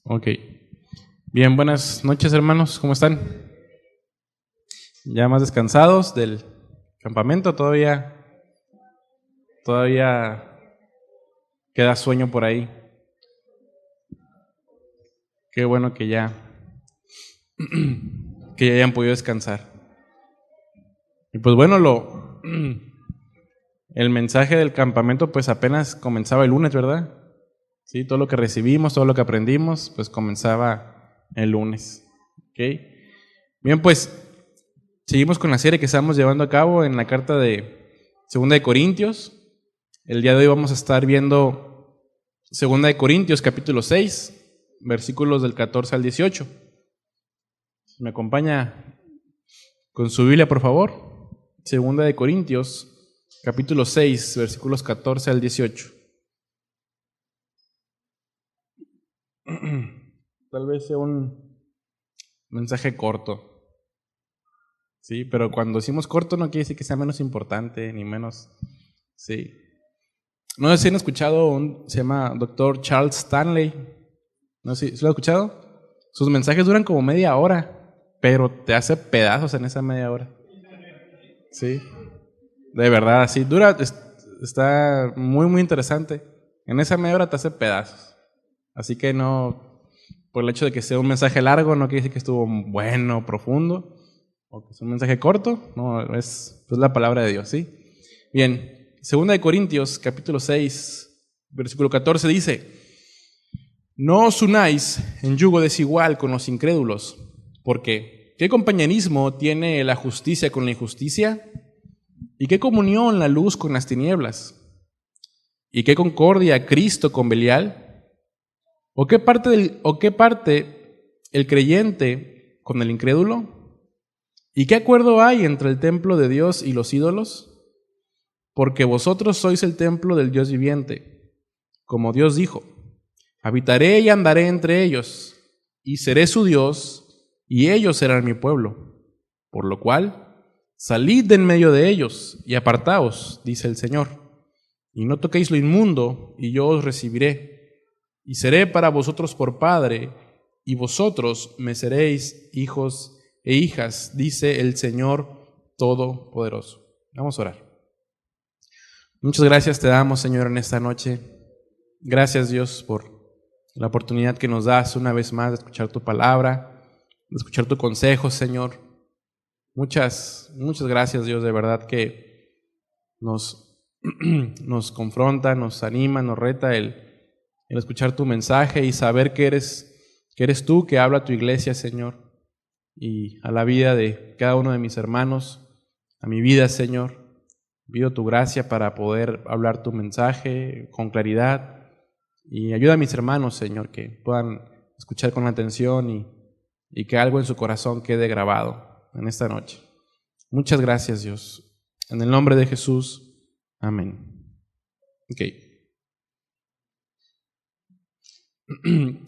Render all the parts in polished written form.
Ok. Bien, buenas noches, hermanos. ¿Cómo están? ¿Ya más descansados del campamento? Todavía queda sueño por ahí. Qué bueno que ya hayan podido descansar. Y pues bueno, el mensaje del campamento pues apenas comenzaba el lunes, ¿verdad? Sí, todo lo que recibimos, todo lo que aprendimos, pues comenzaba el lunes. ¿Ok? Bien, pues seguimos con la serie que estamos llevando a cabo en la carta de 2 Corintios. El día de hoy vamos a estar viendo 2 Corintios capítulo 6, versículos del 14 al 18. ¿Me acompaña con su Biblia, por favor? 2 Corintios capítulo 6, versículos 14 al 18. Tal vez sea un mensaje corto. Sí, pero cuando decimos corto no quiere decir que sea menos importante, ni menos. Sí. No sé si han escuchado, se llama Dr. Charles Stanley. No sé si lo han escuchado. Sus mensajes duran como media hora, pero te hace pedazos en esa media hora. Sí, de verdad, sí, está muy, muy interesante. En esa media hora te hace pedazos. Así que no, por el hecho de que sea un mensaje largo, no quiere decir que estuvo bueno, profundo, o que es un mensaje corto. No, es la palabra de Dios, ¿sí? Bien, 2 Corintios capítulo 6, versículo 14 dice: No os unáis en yugo desigual con los incrédulos, porque ¿qué compañerismo tiene la justicia con la injusticia? ¿Y qué comunión la luz con las tinieblas? ¿Y qué concordia Cristo con Belial? ¿O qué parte el creyente con el incrédulo? ¿Y qué acuerdo hay entre el templo de Dios y los ídolos? Porque vosotros sois el templo del Dios viviente. Como Dios dijo: habitaré y andaré entre ellos, y seré su Dios, y ellos serán mi pueblo. Por lo cual, salid de en medio de ellos, y apartaos, dice el Señor, y no toquéis lo inmundo, y yo os recibiré, y seré para vosotros por padre, y vosotros me seréis hijos e hijas, dice el Señor Todopoderoso. Vamos a orar. Muchas gracias te damos, Señor, en esta noche. Gracias, Dios, por la oportunidad que nos das una vez más de escuchar tu palabra, de escuchar tu consejo, Señor. Muchas gracias, Dios, de verdad que nos confronta, nos anima, nos reta el escuchar tu mensaje y saber que eres tú que habla a tu iglesia, Señor, y a la vida de cada uno de mis hermanos, a mi vida, Señor. Pido tu gracia para poder hablar tu mensaje con claridad y ayuda a mis hermanos, Señor, que puedan escuchar con atención y que algo en su corazón quede grabado en esta noche. Muchas gracias, Dios. En el nombre de Jesús, amén. Ok.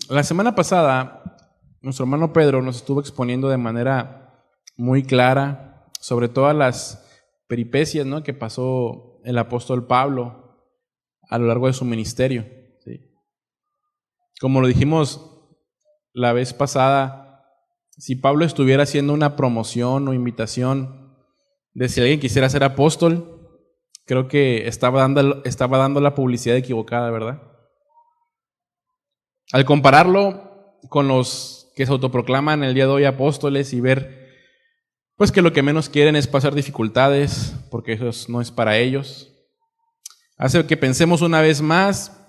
La semana pasada, nuestro hermano Pedro nos estuvo exponiendo de manera muy clara sobre todas las peripecias, ¿no?, que pasó el apóstol Pablo a lo largo de su ministerio. ¿Sí? Como lo dijimos la vez pasada, si Pablo estuviera haciendo una promoción o invitación de si alguien quisiera ser apóstol, creo que estaba dando la publicidad equivocada, ¿verdad? Al compararlo con los que se autoproclaman el día de hoy apóstoles y ver pues que lo que menos quieren es pasar dificultades, porque eso no es para ellos, hace que pensemos una vez más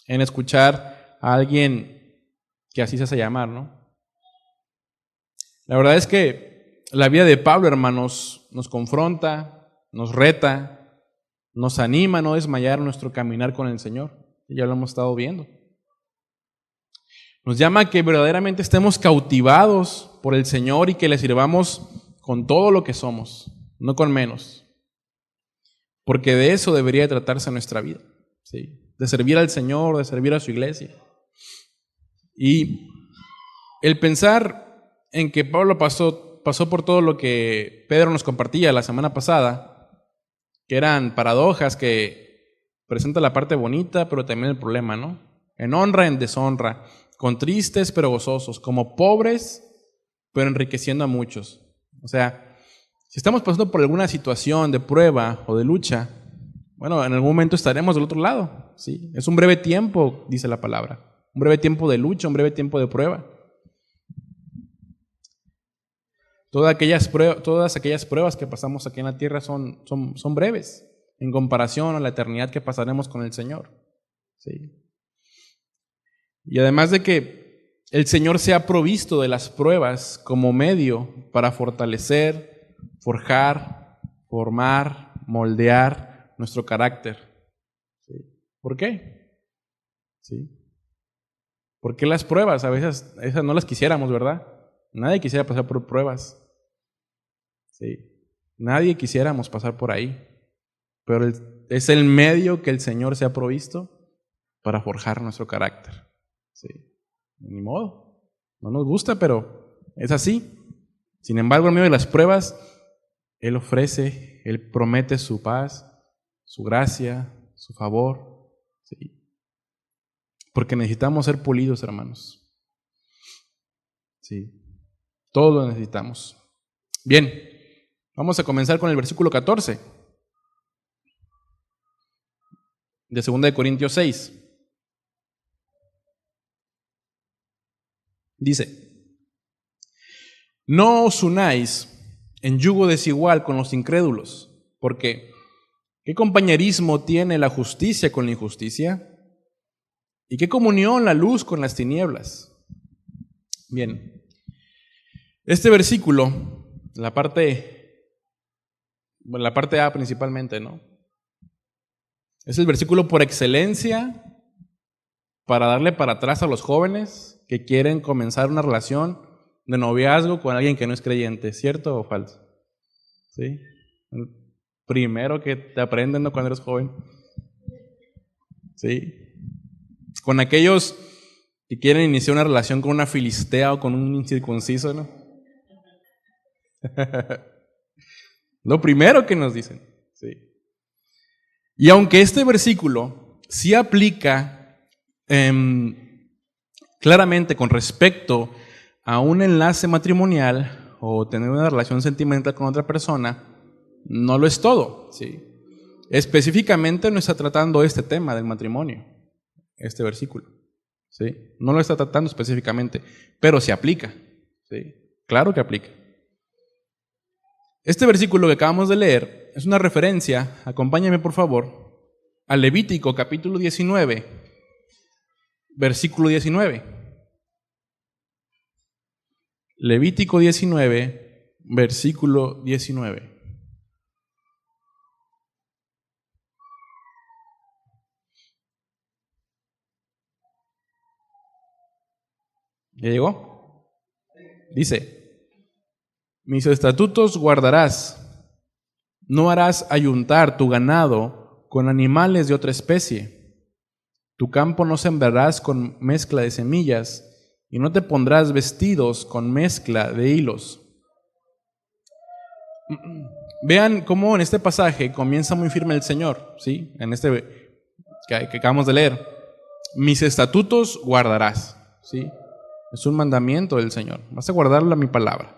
en escuchar a alguien que así se hace llamar, ¿no? La verdad es que la vida de Pablo, hermanos, nos confronta, nos reta, nos anima a no desmayar nuestro caminar con el Señor. Ya lo hemos estado viendo. Nos llama a que verdaderamente estemos cautivados por el Señor y que le sirvamos con todo lo que somos, no con menos. Porque de eso debería tratarse nuestra vida, ¿sí? De servir al Señor, de servir a su iglesia. Y el pensar en que Pablo pasó por todo lo que Pedro nos compartía la semana pasada, que eran paradojas que presenta la parte bonita, pero también el problema, ¿no? En honra, en deshonra, contristes pero gozosos, como pobres pero enriqueciendo a muchos. O sea, si estamos pasando por alguna situación de prueba o de lucha, bueno, en algún momento estaremos del otro lado, ¿sí? Es un breve tiempo, dice la palabra. Un breve tiempo de lucha, un breve tiempo de prueba. Todas aquellas pruebas que pasamos aquí en la tierra son breves en comparación a la eternidad que pasaremos con el Señor, ¿sí? Y además de que el Señor se ha provisto de las pruebas como medio para fortalecer, forjar, formar, moldear nuestro carácter. ¿Sí? ¿Por qué? ¿Sí? ¿Por qué las pruebas? A veces esas no las quisiéramos, ¿verdad? Nadie quisiera pasar por pruebas. ¿Sí? Nadie quisiéramos pasar por ahí. Pero es el medio que el Señor se ha provisto para forjar nuestro carácter. ¿Sí? Ni modo. No nos gusta, pero es así. Sin embargo, en medio de las pruebas, Él ofrece, Él promete su paz, su gracia, su favor. ¿Sí? Porque necesitamos ser pulidos, hermanos. Sí. Todo lo necesitamos. Bien, vamos a comenzar con el versículo 14 de 2 Corintios 6. Dice: no os unáis en yugo desigual con los incrédulos, porque ¿qué compañerismo tiene la justicia con la injusticia? ¿Y qué comunión la luz con las tinieblas? Bien, este versículo, la parte A principalmente, ¿no? Es el versículo por excelencia para darle para atrás a los jóvenes que quieren comenzar una relación de noviazgo con alguien que no es creyente, ¿cierto o falso? ¿Sí? El primero que te aprenden, ¿no?, cuando eres joven. ¿Sí? Con aquellos que quieren iniciar una relación con una filistea o con un incircunciso, ¿no? Lo primero que nos dicen. ¿Sí? Y aunque este versículo sí aplica claramente con respecto a un enlace matrimonial o tener una relación sentimental con otra persona, no lo es todo, ¿sí? Específicamente no está tratando este tema del matrimonio, este versículo, ¿sí? No lo está tratando específicamente, pero se aplica, ¿sí? Claro que aplica. Este versículo que acabamos de leer es una referencia, acompáñame por favor, a Levítico capítulo 19, versículo 19. Levítico 19, versículo 19. ¿Ya llegó? Dice: mis estatutos guardarás, no harás ayuntar tu ganado con animales de otra especie. Tu campo no sembrarás con mezcla de semillas, y no te pondrás vestidos con mezcla de hilos. Vean cómo en este pasaje comienza muy firme el Señor, ¿sí? En este que acabamos de leer. Mis estatutos guardarás, ¿sí? Es un mandamiento del Señor. Vas a guardar mi palabra.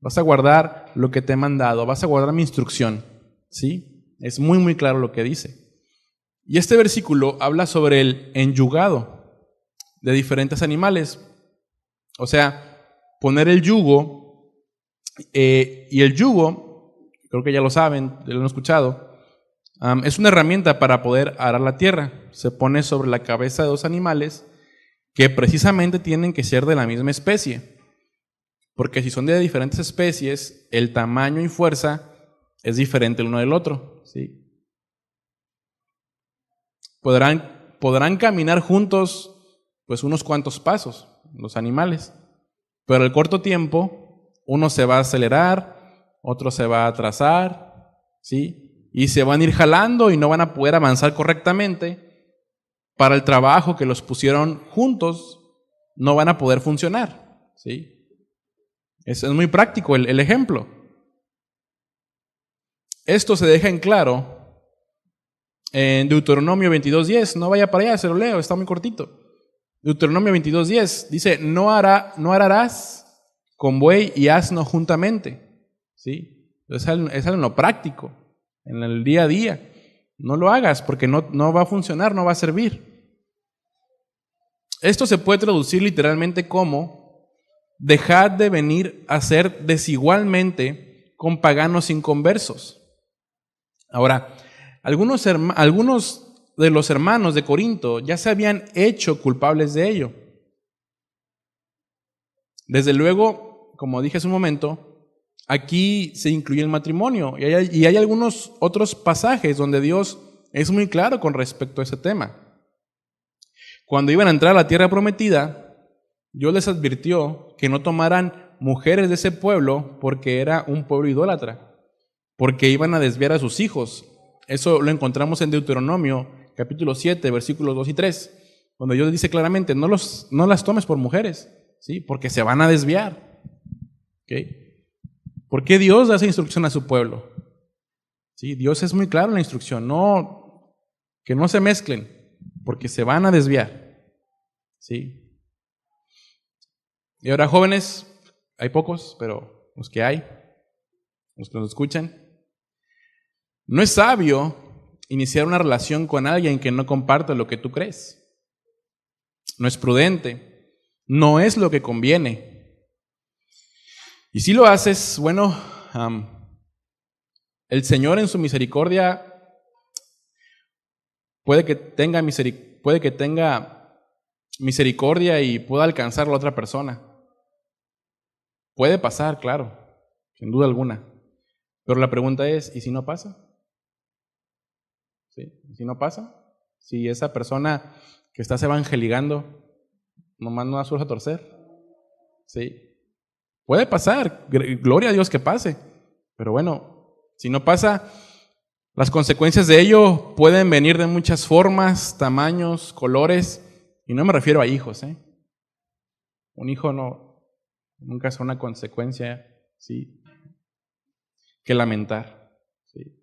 Vas a guardar lo que te he mandado. Vas a guardar mi instrucción, ¿sí? Es muy, muy claro lo que dice. Y este versículo habla sobre el enyugado de diferentes animales. O sea, poner el yugo, y el yugo, creo que ya lo saben, ya lo han escuchado, es una herramienta para poder arar la tierra. Se pone sobre la cabeza de dos animales que precisamente tienen que ser de la misma especie. Porque si son de diferentes especies, el tamaño y fuerza es diferente el uno del otro, ¿sí? Podrán caminar juntos pues unos cuantos pasos, los animales, pero al corto tiempo uno se va a acelerar, otro se va a atrasar, ¿sí? Y se van a ir jalando y no van a poder avanzar correctamente. Para el trabajo que los pusieron juntos, no van a poder funcionar, ¿sí? Es muy práctico el ejemplo. Esto se deja en claro en Deuteronomio 22:10. No vaya para allá, se lo leo, está muy cortito. Deuteronomio 22:10 dice, no ararás con buey y asno juntamente. ¿Sí? Es algo en lo práctico, en el día a día. No lo hagas porque no va a funcionar, no va a servir. Esto se puede traducir literalmente como dejad de venir a ser desigualmente con paganos inconversos. Ahora, algunos de los hermanos de Corinto ya se habían hecho culpables de ello. Desde luego, como dije hace un momento, aquí se incluye el matrimonio y hay algunos otros pasajes donde Dios es muy claro con respecto a ese tema. Cuando iban a entrar a la tierra prometida, Dios les advirtió que no tomaran mujeres de ese pueblo porque era un pueblo idólatra, porque iban a desviar a sus hijos. Eso lo encontramos en Deuteronomio capítulo 7, versículos 2 y 3, donde Dios dice claramente, no las tomes por mujeres, ¿sí? Porque se van a desviar. ¿Okay? ¿Por qué Dios da esa instrucción a su pueblo? ¿Sí? Dios es muy claro en la instrucción, que no se mezclen, porque se van a desviar. ¿Sí? Y ahora, jóvenes, hay pocos, pero los que hay, los que nos escuchan, no es sabio iniciar una relación con alguien que no comparte lo que tú crees. No es prudente, no es lo que conviene. Y si lo haces, bueno, el Señor en su misericordia puede que tenga misericordia y pueda alcanzar a la otra persona. Puede pasar, claro, sin duda alguna. Pero la pregunta es, ¿y si no pasa? ¿Sí? ¿Y si no pasa? Si esa persona que estás evangelizando nomás no da su oreja a torcer. ¿Sí? Puede pasar, gloria a Dios que pase. Pero bueno, si no pasa, las consecuencias de ello pueden venir de muchas formas, tamaños, colores, y no me refiero a hijos. Un hijo nunca es una consecuencia, ¿sí?, que lamentar. ¿Sí?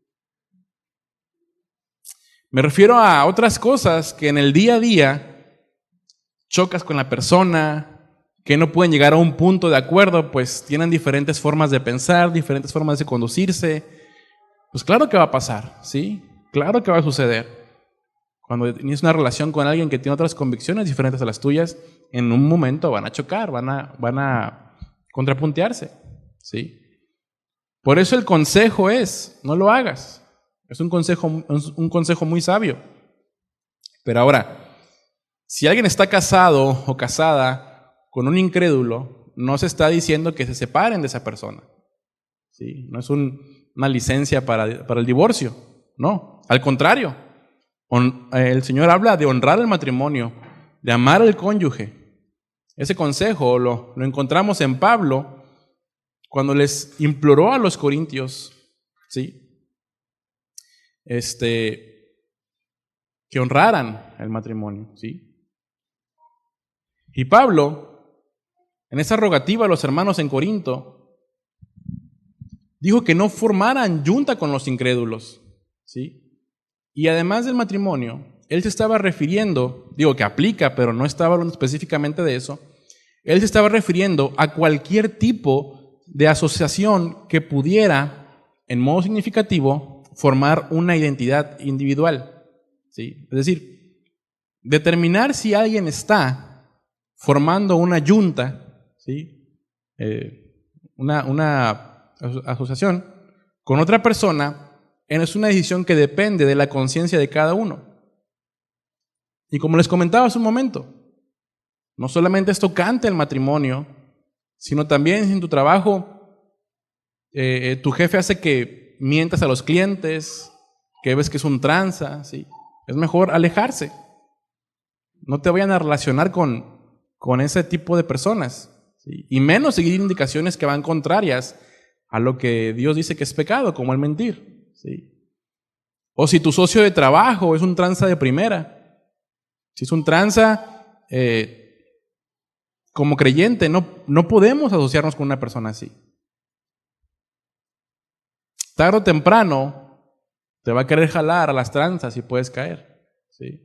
Me refiero a otras cosas que en el día a día chocas con la persona, que no pueden llegar a un punto de acuerdo, pues tienen diferentes formas de pensar, diferentes formas de conducirse. Pues claro que va a pasar, ¿sí? Claro que va a suceder. Cuando tienes una relación con alguien que tiene otras convicciones diferentes a las tuyas, en un momento van a chocar, van a contrapuntearse, ¿sí? Por eso el consejo es, no lo hagas. Es un consejo muy sabio. Pero ahora, si alguien está casado o casada con un incrédulo, no se está diciendo que se separen de esa persona. ¿Sí? No es una licencia para el divorcio. No, al contrario. El Señor habla de honrar el matrimonio, de amar al cónyuge. Ese consejo lo encontramos en Pablo cuando les imploró a los corintios, ¿sí?, que honraran el matrimonio, ¿sí? Y Pablo, en esa rogativa a los hermanos en Corinto, dijo que no formaran yunta con los incrédulos, ¿sí? Y además del matrimonio, él se estaba refiriendo, digo que aplica, pero no estaba hablando específicamente de eso, él se estaba refiriendo a cualquier tipo de asociación que pudiera, en modo significativo, formar una identidad individual, ¿sí? Es decir, determinar si alguien está formando una yunta, ¿sí?, una asociación con otra persona, es una decisión que depende de la conciencia de cada uno. Y como les comentaba hace un momento, no solamente es tocante el matrimonio, sino también en tu trabajo, tu jefe hace que mientas a los clientes, que ves que es un tranza, ¿sí? Es mejor alejarse. No te vayan a relacionar con ese tipo de personas, ¿sí? Y menos seguir indicaciones que van contrarias a lo que Dios dice que es pecado, como el mentir, ¿sí? O si tu socio de trabajo es un tranza de primera, si es un tranza, como creyente no podemos asociarnos con una persona así. Tarde o temprano te va a querer jalar a las tranzas y puedes caer, ¿sí?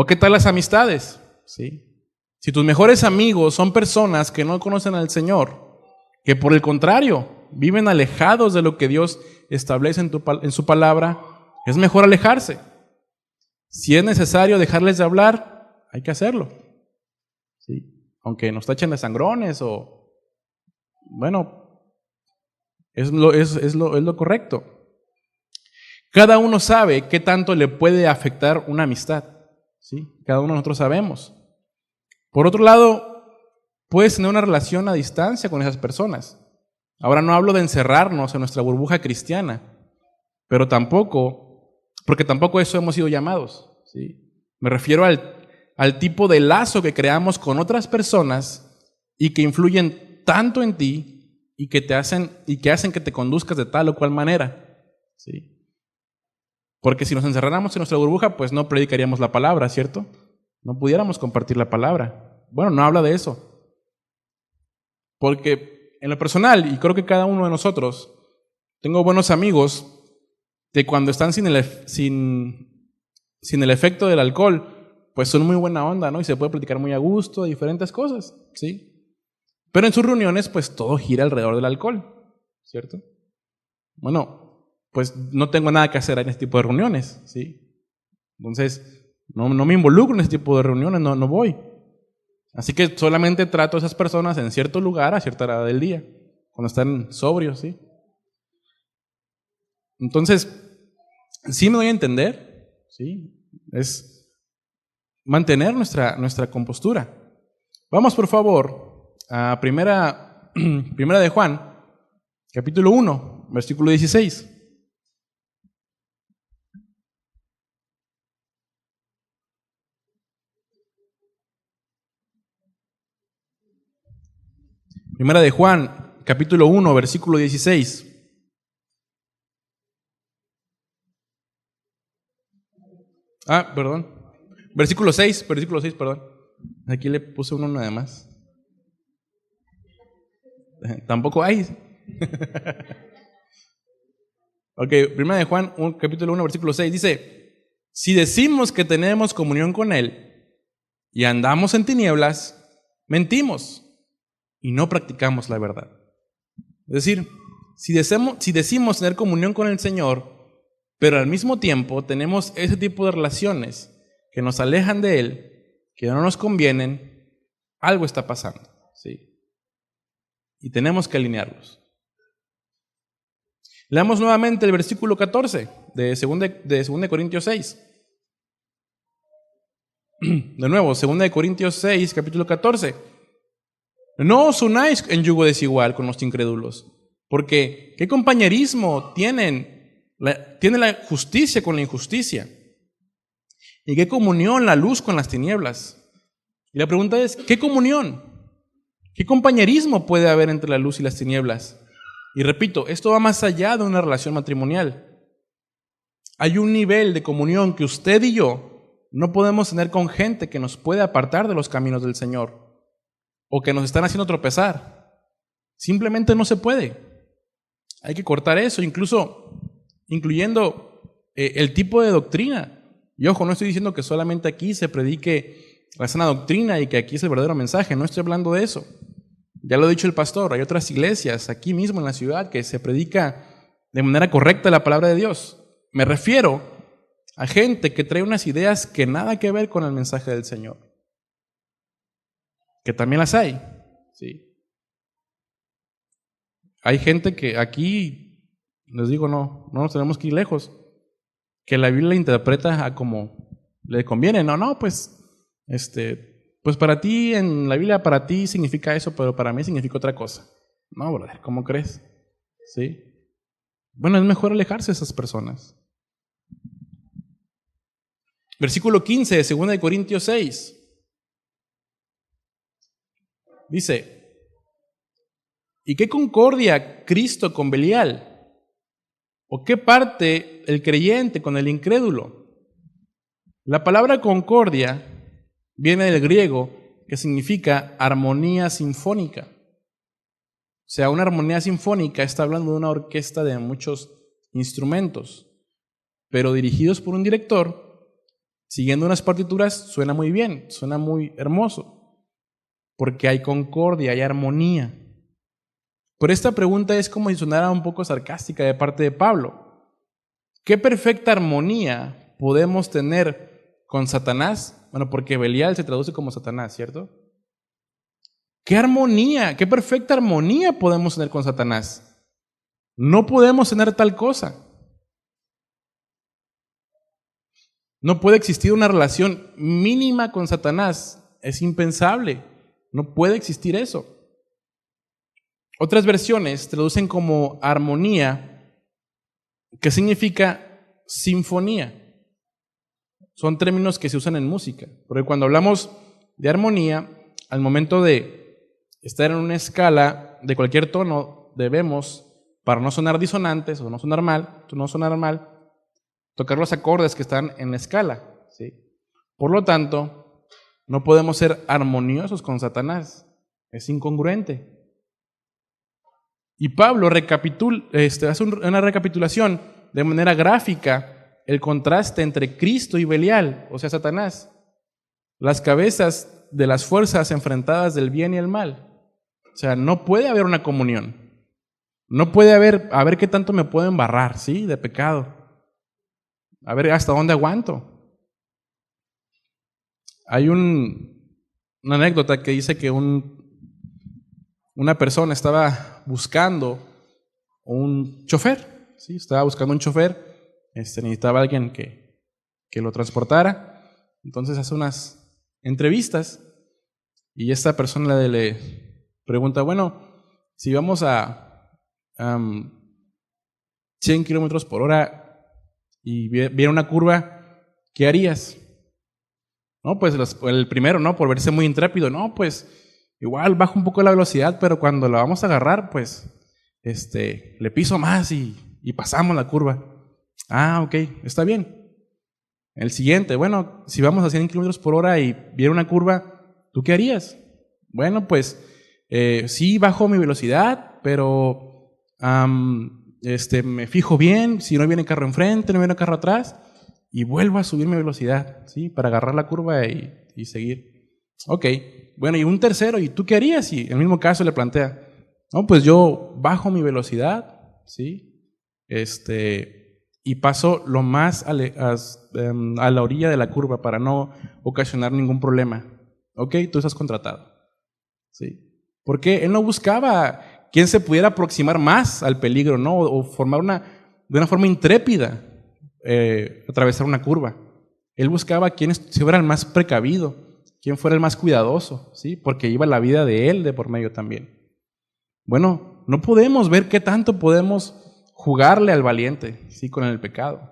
¿O qué tal las amistades? ¿Sí? Si tus mejores amigos son personas que no conocen al Señor, que por el contrario viven alejados de lo que Dios establece en su palabra, es mejor alejarse. Si es necesario dejarles de hablar, hay que hacerlo. ¿Sí? Aunque nos tachen de sangrones o... Bueno, es lo correcto. Cada uno sabe qué tanto le puede afectar una amistad. ¿Sí? Cada uno de nosotros sabemos. Por otro lado, puedes tener una relación a distancia con esas personas. Ahora no hablo de encerrarnos en nuestra burbuja cristiana, pero porque tampoco eso hemos sido llamados. ¿Sí? Me refiero al tipo de lazo que creamos con otras personas y que influyen tanto en ti y que hacen que te conduzcas de tal o cual manera. ¿Sí? Porque si nos encerráramos en nuestra burbuja, pues no predicaríamos la palabra, ¿cierto? No pudiéramos compartir la palabra. Bueno, no habla de eso. Porque en lo personal, y creo que cada uno de nosotros, tengo buenos amigos que cuando están sin el efecto del alcohol, pues son muy buena onda, ¿no? Y se puede platicar muy a gusto de diferentes cosas, ¿sí? Pero en sus reuniones, pues todo gira alrededor del alcohol, ¿cierto? Bueno, pues no tengo nada que hacer en este tipo de reuniones, ¿sí? Entonces, no me involucro en este tipo de reuniones, no voy. Así que solamente trato a esas personas en cierto lugar a cierta hora del día, cuando están sobrios, ¿sí? Entonces, sí me doy a entender, ¿sí? Es mantener nuestra compostura. Vamos, por favor, a primera de Juan, capítulo 1, versículo 16. Primera de Juan, capítulo 1, versículo 16. Perdón. Versículo 6, perdón. Aquí le puse uno nada más. Tampoco hay. Ok, Primera de Juan, capítulo 1, versículo 6, dice: si decimos que tenemos comunión con Él y andamos en tinieblas, mentimos y no practicamos la verdad. Es decir, si decimos tener comunión con el Señor, pero al mismo tiempo tenemos ese tipo de relaciones que nos alejan de Él, que no nos convienen, algo está pasando, ¿sí? Y tenemos que alinearlos. Leamos nuevamente el versículo 14 de 2 Corintios 6. De nuevo, 2 Corintios 6, capítulo 14. No os unáis en yugo desigual con los incrédulos, porque ¿qué compañerismo tiene la justicia con la injusticia? ¿Y qué comunión la luz con las tinieblas? Y la pregunta es, ¿qué comunión? ¿Qué compañerismo puede haber entre la luz y las tinieblas? Y repito, esto va más allá de una relación matrimonial. Hay un nivel de comunión que usted y yo no podemos tener con gente que nos puede apartar de los caminos del Señor o que nos están haciendo tropezar. Simplemente no se puede. Hay que cortar eso, incluyendo el tipo de doctrina. Y ojo, no estoy diciendo que solamente aquí se predique la sana doctrina y que aquí es el verdadero mensaje. No estoy hablando de eso. Ya lo ha dicho el pastor, hay otras iglesias aquí mismo en la ciudad que se predica de manera correcta la palabra de Dios. Me refiero a gente que trae unas ideas que nada que ver con el mensaje del Señor. Que también las hay, ¿sí? Hay gente que aquí, les digo, no nos tenemos que ir lejos, que la Biblia la interpreta a como le conviene. Pues para ti, en la Biblia, para ti significa eso, pero para mí significa otra cosa. No, brother, ¿cómo crees? ¿Sí? Bueno, es mejor alejarse de esas personas. Versículo 15 de 2 Corintios 6. Dice: ¿y qué concordia Cristo con Belial? ¿O qué parte el creyente con el incrédulo? La palabra concordia viene del griego, que significa armonía sinfónica. O sea, una armonía sinfónica está hablando de una orquesta de muchos instrumentos, pero dirigidos por un director siguiendo unas partituras suena muy bien, suena muy hermoso, porque hay concordia, hay armonía. Pero esta pregunta es como si sonara un poco sarcástica de parte de Pablo. ¿Qué perfecta armonía podemos tener con Satanás? Bueno, porque Belial se traduce como Satanás, ¿cierto? ¿Qué armonía, qué perfecta armonía podemos tener con Satanás? No podemos tener tal cosa. No puede existir una relación mínima con Satanás. Es impensable. No puede existir eso. Otras versiones traducen como armonía, que significa sinfonía. Son términos que se usan en música. Porque cuando hablamos de armonía, al momento de estar en una escala de cualquier tono, debemos, para no sonar disonantes o no sonar mal, tocar los acordes que están en la escala, ¿sí? Por lo tanto, no podemos ser armoniosos con Satanás. Es incongruente. Y Pablo hace una recapitulación de manera gráfica el contraste entre Cristo y Belial, o sea, Satanás. Las cabezas de las fuerzas enfrentadas del bien y el mal. O sea, no puede haber una comunión. No puede haber, a ver qué tanto me puedo embarrar, ¿sí? De pecado. A ver hasta dónde aguanto. Hay una anécdota que dice que una persona estaba buscando un chofer, ¿sí? Estaba buscando un chofer, necesitaba alguien que lo transportara. Entonces hace unas entrevistas y esta persona le pregunta, bueno, si vamos a 100 kilómetros por hora y viene una curva, ¿qué harías? No, pues el primero, ¿no? Por verse muy intrépido, no, pues igual bajo un poco la velocidad, pero cuando la vamos a agarrar, pues le piso más y pasamos la curva. Ah, ok, está bien. El siguiente, bueno, si vamos a 100 kilómetros por hora y viene una curva, ¿tú qué harías? Bueno, pues sí bajo mi velocidad, pero me fijo bien, si no viene carro enfrente, no viene carro atrás, y vuelvo a subir mi velocidad, ¿sí? Para agarrar la curva y seguir. Ok, bueno, y un tercero, ¿y tú qué harías? Y en el mismo caso le plantea, no, pues yo bajo mi velocidad, ¿sí? Y paso lo más a la orilla de la curva para no ocasionar ningún problema. Ok, tú estás contratado, ¿sí? Porque él no buscaba quien se pudiera aproximar más al peligro, ¿no? O formar de una forma intrépida atravesar una curva. Él buscaba quien fuera el más precavido, quien fuera el más cuidadoso, ¿sí? Porque iba la vida de él de por medio también. Bueno, no podemos ver qué tanto podemos jugarle al valiente, ¿sí? Con el pecado.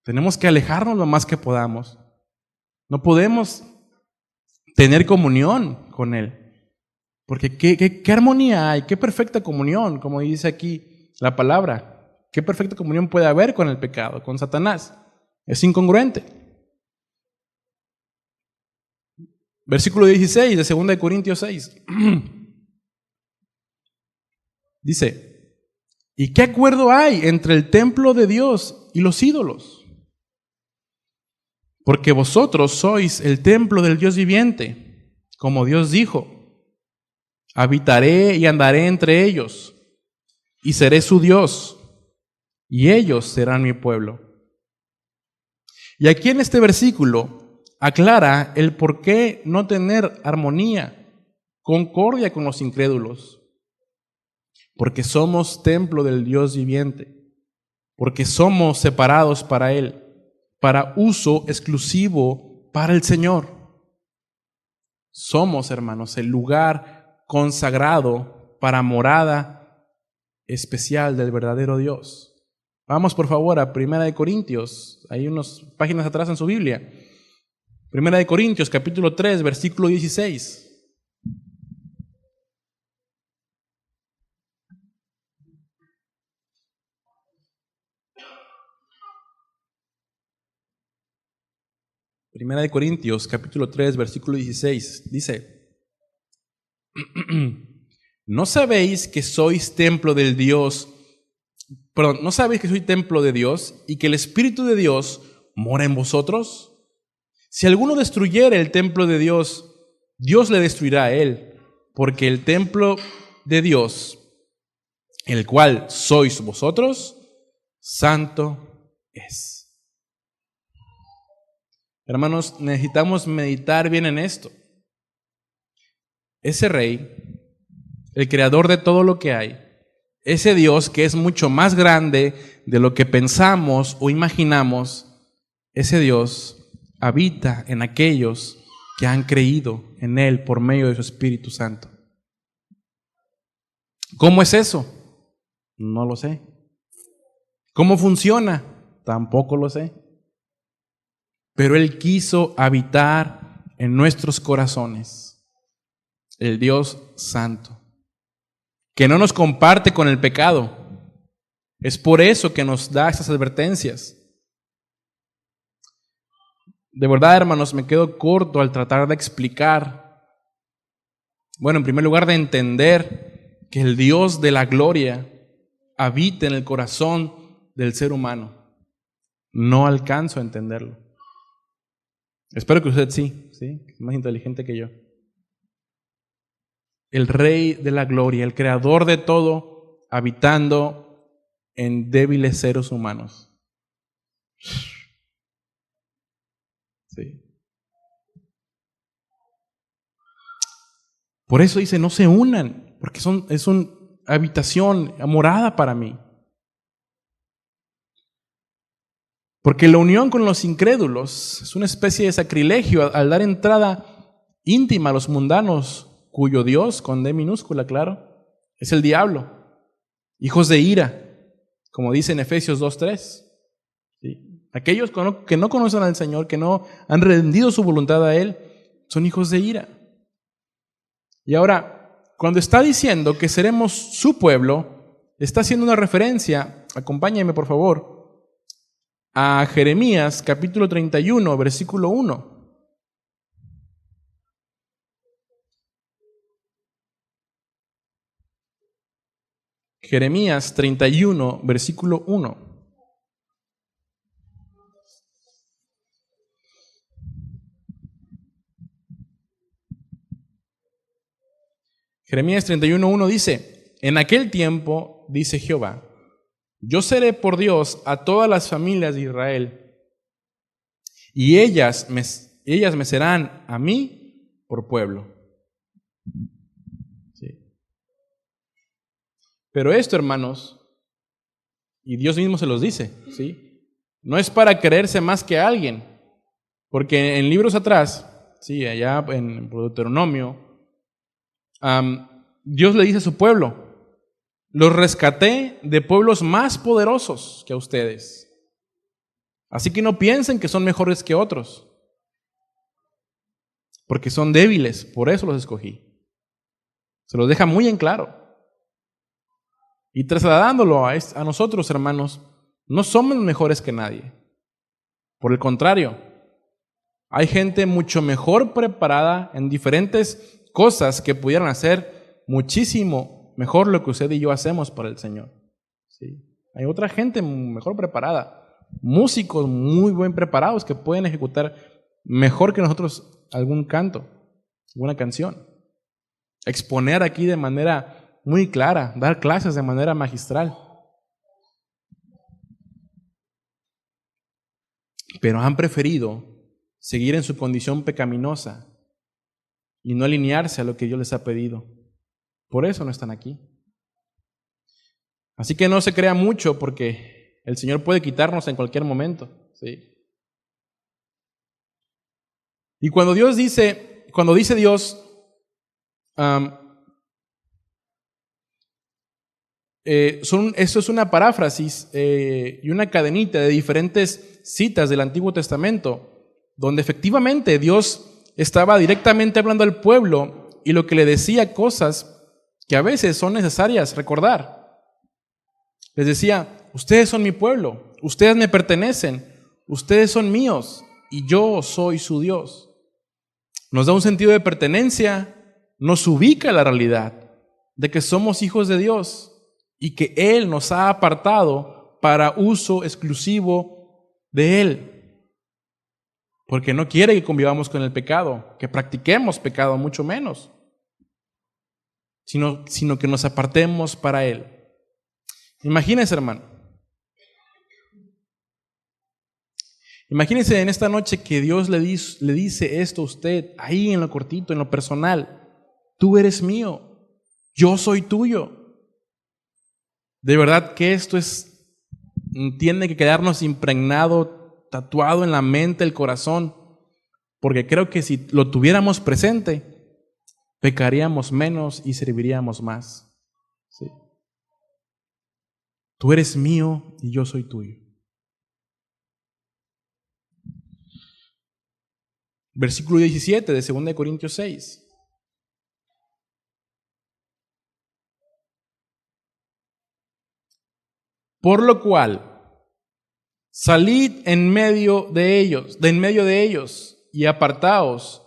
Tenemos que alejarnos lo más que podamos. No podemos tener comunión con él. Porque ¿qué armonía hay? ¿Qué perfecta comunión? Como dice aquí la palabra. ¿Qué perfecta comunión puede haber con el pecado, con Satanás? Es incongruente. Versículo 16 de 2 Corintios 6. Dice, ¿y qué acuerdo hay entre el templo de Dios y los ídolos? Porque vosotros sois el templo del Dios viviente, como Dios dijo. Habitaré y andaré entre ellos, y seré su Dios, y ellos serán mi pueblo. Y aquí en este versículo aclara el por qué no tener armonía, concordia con los incrédulos. Porque somos templo del Dios viviente, porque somos separados para Él, para uso exclusivo para el Señor. Somos, hermanos, el lugar consagrado para morada especial del verdadero Dios. Vamos por favor a 1 Corintios, hay unas páginas atrás en su Biblia. 1 Corintios capítulo 3, versículo 16. Primera de Corintios, capítulo 3, versículo 16, dice, ¿no sabéis que sois templo del Dios? Perdón, ¿no sabéis que soy templo de Dios y que el Espíritu de Dios mora en vosotros? Si alguno destruyere el templo de Dios, Dios le destruirá a él, porque el templo de Dios, el cual sois vosotros, santo es. Hermanos, necesitamos meditar bien en esto. Ese Rey, el creador de todo lo que hay, ese Dios que es mucho más grande de lo que pensamos o imaginamos, ese Dios habita en aquellos que han creído en Él por medio de su Espíritu Santo. ¿Cómo es eso? No lo sé. ¿Cómo funciona? Tampoco lo sé. Pero Él quiso habitar en nuestros corazones, el Dios Santo, que no nos comparte con el pecado. Es por eso que nos da esas advertencias. De verdad, hermanos, me quedo corto al tratar de explicar. Bueno, en primer lugar, de entender que el Dios de la gloria habita en el corazón del ser humano. No alcanzo a entenderlo. Espero que usted sí, es más inteligente que yo. El Rey de la gloria, el creador de todo, habitando en débiles seres humanos. Sí. Por eso dice, no se unan, porque es una habitación, morada para mí. Porque la unión con los incrédulos es una especie de sacrilegio al dar entrada íntima a los mundanos, cuyo Dios, con D minúscula, claro, es el diablo, hijos de ira, como dice en Efesios 2:3. ¿Sí? Aquellos que no conocen al Señor, que no han rendido su voluntad a Él, son hijos de ira. Y ahora, cuando está diciendo que seremos su pueblo, está haciendo una referencia, acompáñenme por favor, a Jeremías capítulo 31, versículo 1. Jeremías 31, versículo 1. Jeremías 31:1 dice, en aquel tiempo, dice Jehová, yo seré por Dios a todas las familias de Israel, y ellas me serán a mí por pueblo. Sí. Pero esto, hermanos, y Dios mismo se los dice, ¿sí? No es para creerse más que alguien, porque en libros atrás, sí, allá en Deuteronomio, Dios le dice a su pueblo, los rescaté de pueblos más poderosos que a ustedes. Así que no piensen que son mejores que otros, porque son débiles, por eso los escogí. Se los deja muy en claro. Y trasladándolo a nosotros, hermanos, no somos mejores que nadie. Por el contrario, hay gente mucho mejor preparada en diferentes cosas que pudieran hacer muchísimo mejor lo que usted y yo hacemos para el Señor. ¿Sí? Hay otra gente mejor preparada, músicos muy bien preparados que pueden ejecutar mejor que nosotros algún canto, alguna canción. Exponer aquí de manera muy clara, dar clases de manera magistral. Pero han preferido seguir en su condición pecaminosa y no alinearse a lo que Dios les ha pedido. Por eso no están aquí. Así que no se crea mucho porque el Señor puede quitarnos en cualquier momento. ¿Sí? Y cuando dice Dios, eso es una paráfrasis y una cadenita de diferentes citas del Antiguo Testamento, donde efectivamente Dios estaba directamente hablando al pueblo y lo que le decía cosas que a veces son necesarias recordar. Les decía, ustedes son mi pueblo, ustedes me pertenecen, ustedes son míos y yo soy su Dios. Nos da un sentido de pertenencia, nos ubica la realidad de que somos hijos de Dios y que Él nos ha apartado para uso exclusivo de Él. porque no quiere que convivamos con el pecado, que practiquemos pecado, mucho menos, sino que nos apartemos para Él. Imagínense, hermano. Imagínense en esta noche que Dios le dice esto a usted, ahí en lo cortito, en lo personal. Tú eres mío, yo soy tuyo. De verdad que esto tiene que quedarnos impregnado, tatuado en la mente, el corazón, porque creo que si lo tuviéramos presente, pecaríamos menos y serviríamos más. ¿Sí? Tú eres mío y yo soy tuyo. Versículo 17 de 2 Corintios 6. Por lo cual, salid en medio de ellos, y apartaos,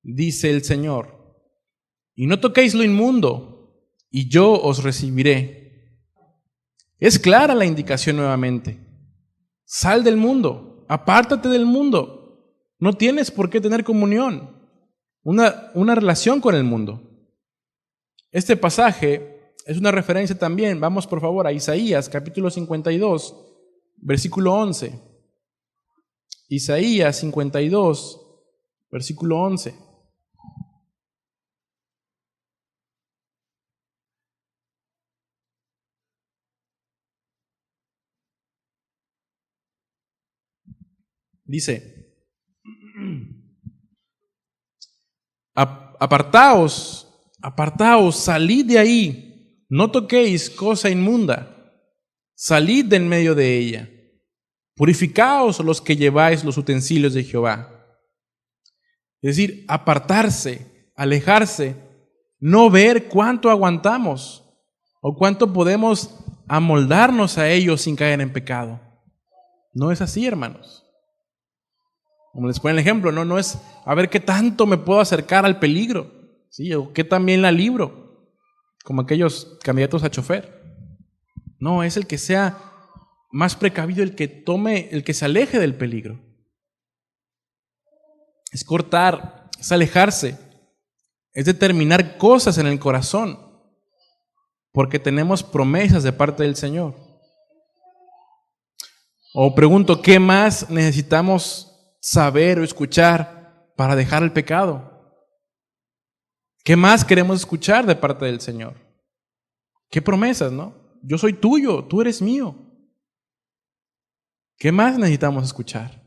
dice el Señor, y no toquéis lo inmundo, y yo os recibiré. Es clara la indicación nuevamente. Sal del mundo, apártate del mundo. No tienes por qué tener comunión, una relación con el mundo. Este pasaje es una referencia también, vamos por favor a Isaías capítulo 52, versículo 11. Isaías 52, versículo 11. Dice, apartaos, salid de ahí, no toquéis cosa inmunda, salid de en medio de ella, purificaos los que lleváis los utensilios de Jehová. Es decir, apartarse, alejarse, no ver cuánto aguantamos o cuánto podemos amoldarnos a ellos sin caer en pecado. No es así, hermanos. Como les pongo el ejemplo, no es a ver qué tanto me puedo acercar al peligro, ¿sí? O qué también la libro, como aquellos candidatos a chofer. No, es el que sea más precavido, el que se aleje del peligro. Es cortar, es alejarse, es determinar cosas en el corazón, porque tenemos promesas de parte del Señor. O pregunto, ¿qué más necesitamos saber o escuchar para dejar el pecado? ¿Qué más queremos escuchar de parte del Señor? ¿Qué promesas, no? Yo soy tuyo, tú eres mío. ¿Qué más necesitamos escuchar?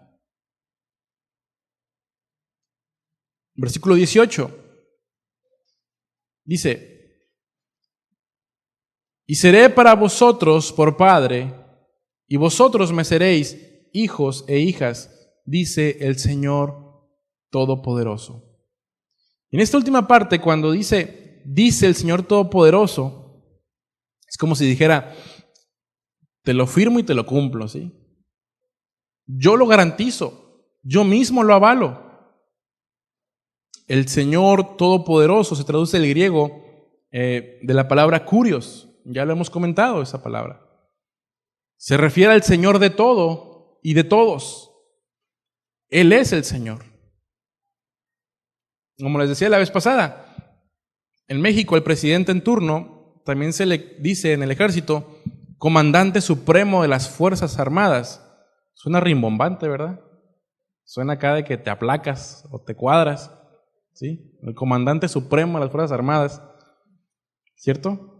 Versículo 18 dice, y seré para vosotros por padre, y vosotros me seréis hijos e hijas, dice el Señor Todopoderoso. En esta última parte, cuando dice el Señor Todopoderoso, es como si dijera, te lo firmo y te lo cumplo, ¿sí? Yo lo garantizo, yo mismo lo avalo. El Señor Todopoderoso se traduce del griego de la palabra kurios, ya lo hemos comentado esa palabra. Se refiere al Señor de todo y de todos. Él es el Señor. Como les decía la vez pasada, en México el presidente en turno también se le dice en el ejército comandante supremo de las Fuerzas Armadas. Suena rimbombante, ¿verdad? Suena acá de que te aplacas o te cuadras, ¿sí? El comandante supremo de las Fuerzas Armadas, ¿cierto?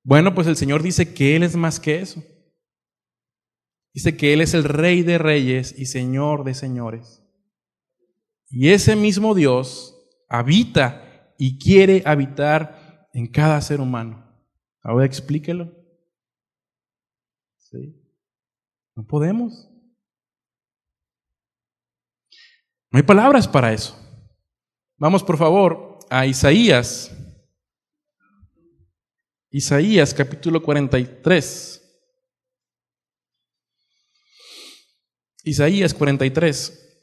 Bueno, pues el Señor dice que Él es más que eso. Dice que Él es el Rey de reyes y Señor de señores. Y ese mismo Dios habita y quiere habitar en cada ser humano. Ahora explíquelo. ¿Sí? No podemos. No hay palabras para eso. Vamos por favor a Isaías. Isaías capítulo 43. Isaías 43.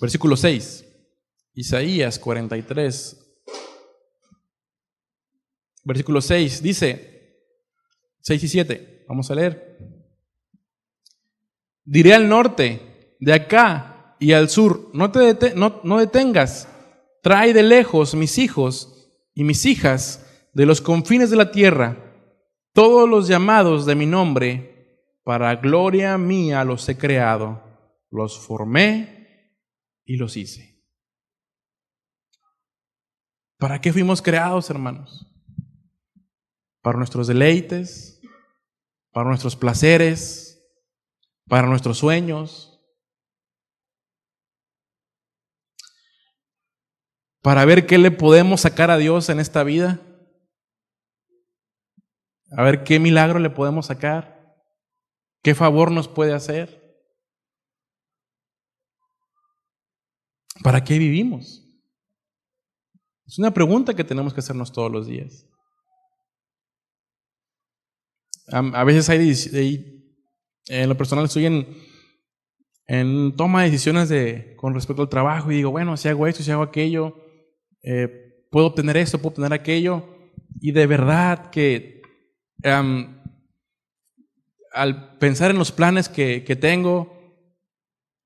Versículo 6. Isaías 43. Versículo 6 dice, 6 y 7. Vamos a leer. Diré al norte, de acá y al sur, no detengas. Trae de lejos mis hijos y mis hijas de los confines de la tierra, todos los llamados de mi nombre, para gloria mía los he creado, los formé y los hice. ¿Para qué fuimos creados, hermanos? Para nuestros deleites, para nuestros placeres, para nuestros sueños, para ver qué le podemos sacar a Dios en esta vida, a ver qué milagro le podemos sacar, qué favor nos puede hacer. ¿Para qué vivimos? Es una pregunta que tenemos que hacernos todos los días. A veces en lo personal estoy en toma de decisiones con respecto al trabajo y digo, bueno, si hago esto, si hago aquello, puedo obtener esto, puedo obtener aquello, y de verdad que al pensar en los planes que tengo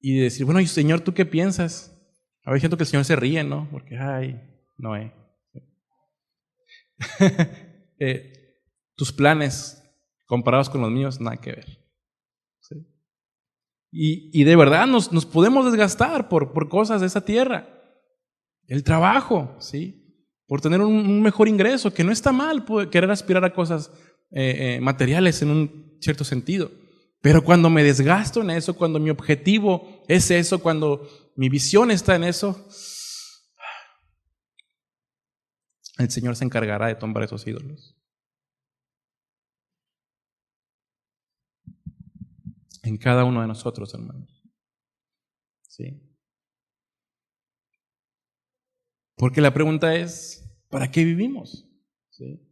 y decir, bueno, Señor, ¿tú qué piensas? A veces siento que el Señor se ríe, ¿no? Porque, Noé. Tus planes comparados con los míos, nada que ver. ¿Sí? Y de verdad nos podemos desgastar por cosas de esa tierra. El trabajo, ¿sí? Por tener un mejor ingreso, que no está mal querer aspirar a cosas materiales en un cierto sentido. Pero cuando me desgasto en eso, cuando mi objetivo es eso, cuando mi visión está en eso, el Señor se encargará de tumbar esos ídolos. En cada uno de nosotros, hermanos. ¿Sí? Porque la pregunta es, ¿para qué vivimos? ¿Sí?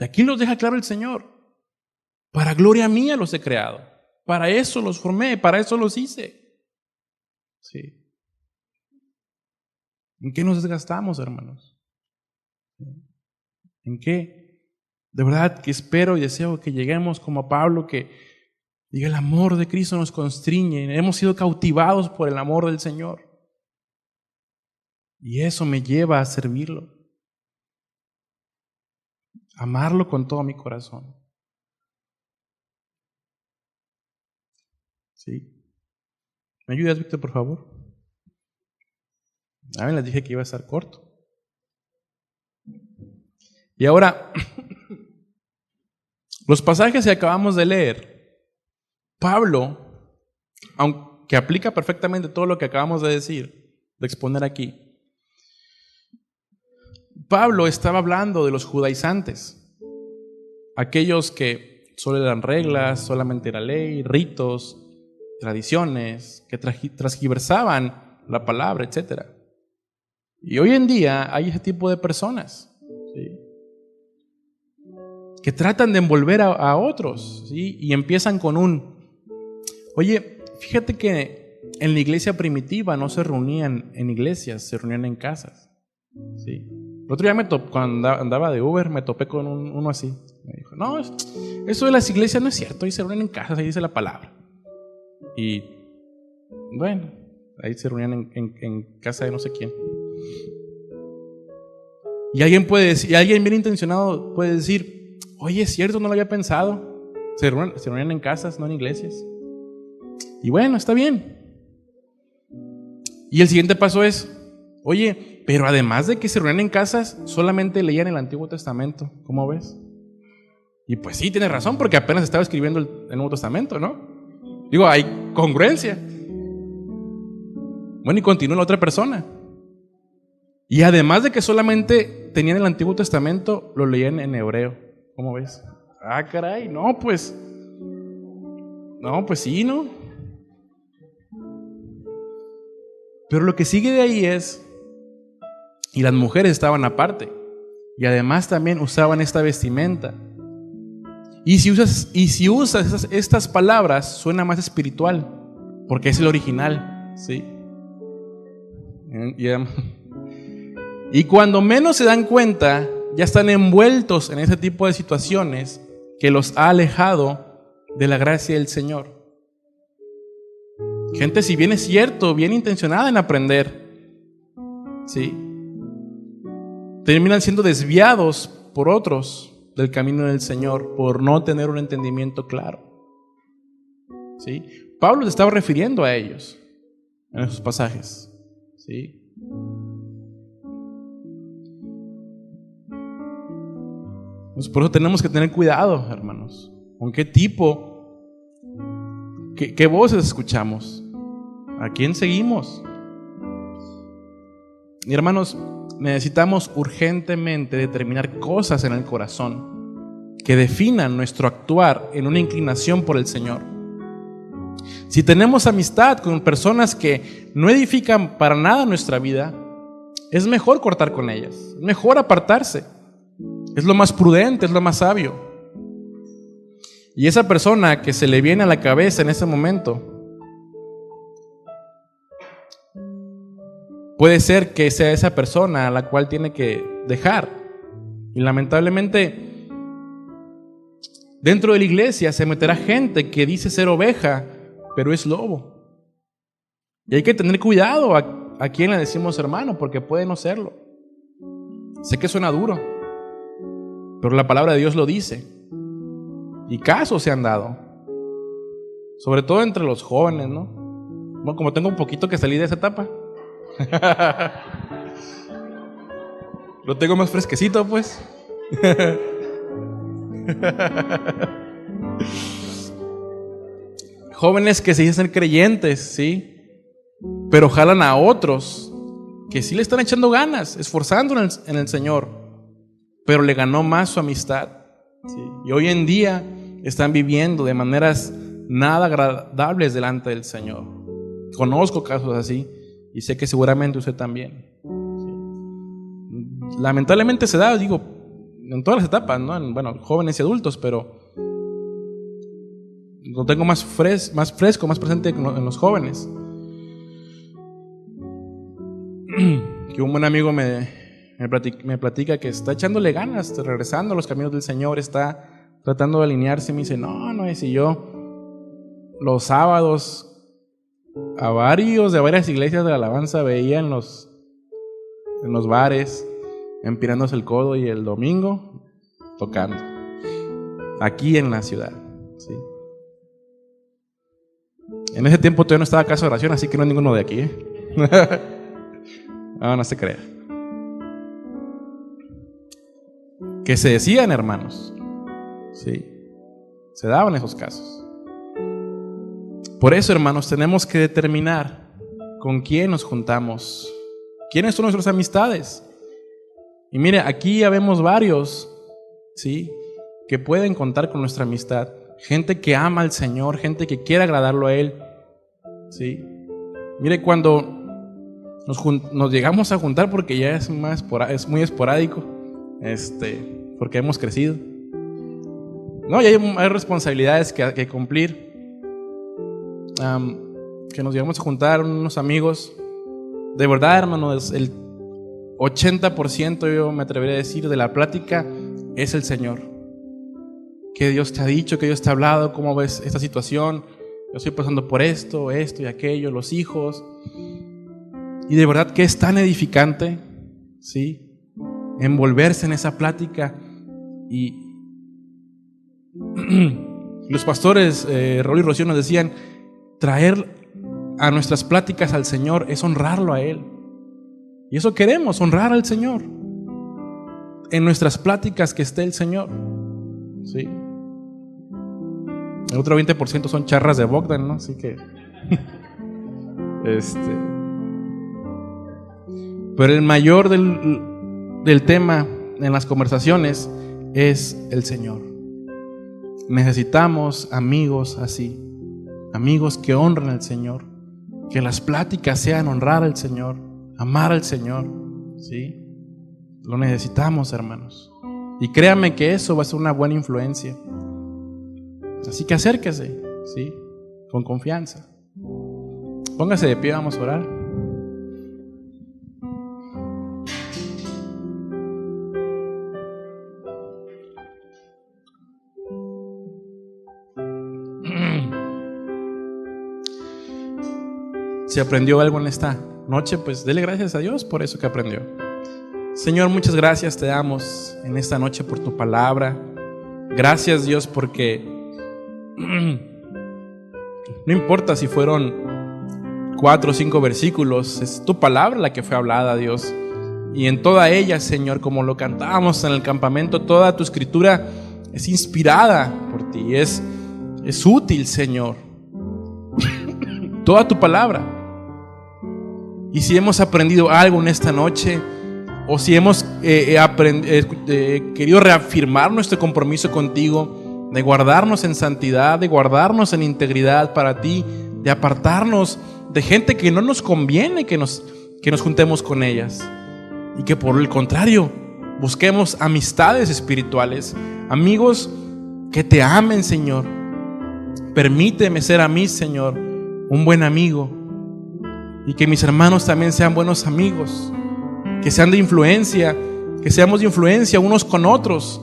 Y aquí nos deja claro el Señor. Para gloria mía los he creado. Para eso los formé, para eso los hice. ¿Sí? ¿En qué nos desgastamos, hermanos? ¿En qué? De verdad que espero y deseo que lleguemos como a Pablo, que diga, el amor de Cristo nos constriñe. Hemos sido cautivados por el amor del Señor. Y eso me lleva a servirlo. Amarlo con todo mi corazón. ¿Sí? ¿Me ayudas, Víctor, por favor? A ver, les dije que iba a estar corto. Y ahora, los pasajes que acabamos de leer, Pablo, aunque aplica perfectamente todo lo que acabamos de decir, de exponer aquí, Pablo estaba hablando de los judaizantes, aquellos que solo eran reglas, solamente era ley, ritos, tradiciones, que transgiversaban la palabra, etc. Y hoy en día hay ese tipo de personas, ¿sí?, que tratan de envolver a otros, ¿sí?, y empiezan con oye, fíjate que en la iglesia primitiva no se reunían en iglesias, se reunían en casas, ¿sí? El otro día cuando andaba de Uber me topé con uno así. Me dijo, no, eso de las iglesias no es cierto, ahí se reúnen en casas, ahí dice la palabra. Y bueno, ahí se reunían en casa de no sé quién. Y alguien bien intencionado puede decir, oye, es cierto, no lo había pensado. Se reunían en casas, no en iglesias. Y bueno, está bien. Y el siguiente paso es, oye, pero además de que se reunían en casas, solamente leían el Antiguo Testamento. ¿Cómo ves? Y pues sí, tienes razón, porque apenas estaba escribiendo el Nuevo Testamento, ¿no? Digo, hay congruencia. Bueno, y continúa la otra persona. Y además de que solamente tenían el Antiguo Testamento, lo leían en hebreo. ¿Cómo ves? Ah, caray, no, pues sí, ¿no? Pero lo que sigue de ahí es, y las mujeres estaban aparte, y además también usaban esta vestimenta. Y si usas estas palabras, suena más espiritual, porque es el original, ¿sí? Y cuando menos se dan cuenta, ya están envueltos en ese tipo de situaciones que los ha alejado de la gracia del Señor. Gente, si bien es cierto, bien intencionada en aprender, ¿sí?, terminan siendo desviados por otros del camino del Señor por no tener un entendimiento claro. ¿Sí? Pablo se estaba refiriendo a ellos en esos pasajes. ¿Sí? Pues por eso tenemos que tener cuidado, hermanos, con qué tipo, qué voces escuchamos, a quién seguimos. Y hermanos, necesitamos urgentemente determinar cosas en el corazón que definan nuestro actuar en una inclinación por el Señor. Si tenemos amistad con personas que no edifican para nada nuestra vida, es mejor cortar con ellas, es mejor apartarse. Es lo más prudente, es lo más sabio. Y esa persona que se le viene a la cabeza en ese momento, puede ser que sea esa persona a la cual tiene que dejar. Y lamentablemente, dentro de la iglesia se meterá gente que dice ser oveja, pero es lobo. Y hay que tener cuidado a quién le decimos hermano, porque puede no serlo. Sé que suena duro, pero la palabra de Dios lo dice. Y casos se han dado, sobre todo entre los jóvenes, ¿no? Bueno, como tengo un poquito que salir de esa etapa, lo tengo más fresquecito, pues. Jóvenes que se dicen creyentes, ¿sí?, pero jalan a otros que sí le están echando ganas, esforzando en el Señor, pero le ganó más su amistad, ¿sí? Y hoy en día están viviendo de maneras nada agradables delante del Señor. Conozco casos así y sé que seguramente usted también, ¿sí? Lamentablemente se da, digo, en todas las etapas, ¿no? Bueno, jóvenes y adultos, pero lo tengo más fresco, más presente en los jóvenes. Que un buen amigo me platica que está echándole ganas, regresando a los caminos del Señor, está tratando de alinearse. Me dice, no, y si yo los sábados a varias iglesias de la alabanza veía en los bares, empinándose el codo, y el domingo tocando, aquí en la ciudad, ¿sí? En ese tiempo todavía no estaba Casa de Oración, así que no hay ninguno de aquí, ¿eh? No se crea. Que se decían hermanos, ¿sí? Se daban esos casos. Por eso, hermanos, tenemos que determinar con quién nos juntamos, quiénes son nuestras amistades. Y mire, aquí ya vemos varios, ¿sí?, que pueden contar con nuestra amistad. Gente que ama al Señor, gente que quiere agradarlo a Él, ¿sí? Mire, cuando nos llegamos a juntar, porque ya es muy esporádico, porque hemos crecido. No, y hay responsabilidades que cumplir. Que nos llegamos a juntar unos amigos. De verdad, hermano, el 80%, yo me atrevería a decir, de la plática es el Señor. ¿Qué Dios te ha dicho? ¿Qué Dios te ha hablado? ¿Cómo ves esta situación? Yo estoy pasando por esto y aquello, los hijos. Y de verdad que es tan edificante, ¿sí?, envolverse en esa plática. Y los pastores Raúl y Rocío nos decían, traer a nuestras pláticas al Señor es honrarlo a Él. Y eso queremos, honrar al Señor. En nuestras pláticas que esté el Señor, ¿sí? El otro 20% son charras de Bogdan, ¿no? Así que pero el mayor del tema en las conversaciones es el Señor. Necesitamos amigos así, amigos que honren al Señor, que las pláticas sean honrar al Señor, amar al Señor, ¿sí? Lo necesitamos, hermanos. Y créanme que eso va a ser una buena influencia. Así que acérquese, ¿sí?, con confianza. Póngase de pie, vamos a orar. Si aprendió algo en esta noche, pues dele gracias a Dios por eso que aprendió. Señor, muchas gracias te damos en esta noche por tu palabra. Gracias, Dios, porque no importa si fueron 4 o 5 versículos, es tu palabra la que fue hablada, Dios. Y en toda ella, Señor, como lo cantábamos en el campamento, toda tu escritura es inspirada por ti, es útil, Señor. Toda tu palabra. Y si hemos aprendido algo en esta noche, o si hemos querido reafirmar nuestro compromiso contigo, de guardarnos en santidad, de guardarnos en integridad para ti, de apartarnos de gente que no nos conviene que nos juntemos con ellas, y que por el contrario busquemos amistades espirituales, amigos que te amen, Señor. Permíteme ser a mí, Señor, un buen amigo, y que mis hermanos también sean buenos amigos, que sean de influencia, que seamos de influencia unos con otros,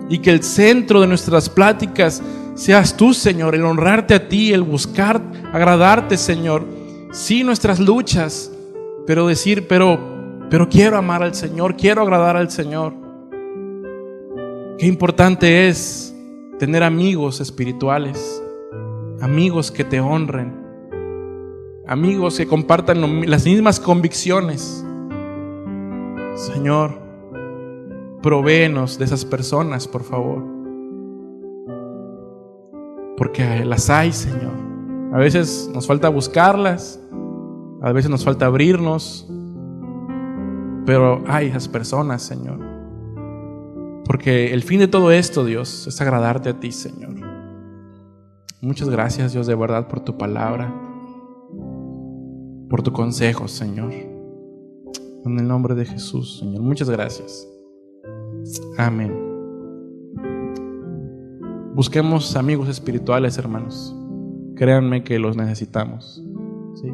y que el centro de nuestras pláticas seas tú, Señor, el honrarte a ti, el buscar agradarte, Señor. Sí, nuestras luchas, pero decir, pero quiero amar al Señor, quiero agradar al Señor. Qué importante es tener amigos espirituales, amigos que te honren, amigos que compartan las mismas convicciones. Señor, provéenos de esas personas, por favor, porque las hay, Señor. A veces nos falta buscarlas, a veces nos falta abrirnos, pero hay esas personas, Señor, porque el fin de todo esto, Dios, es agradarte a ti, Señor. Muchas gracias, Dios, de verdad, por tu palabra, por tu consejo, Señor. En el nombre de Jesús, Señor, muchas gracias. Amén. Busquemos amigos espirituales, hermanos. Créanme que los necesitamos, ¿sí?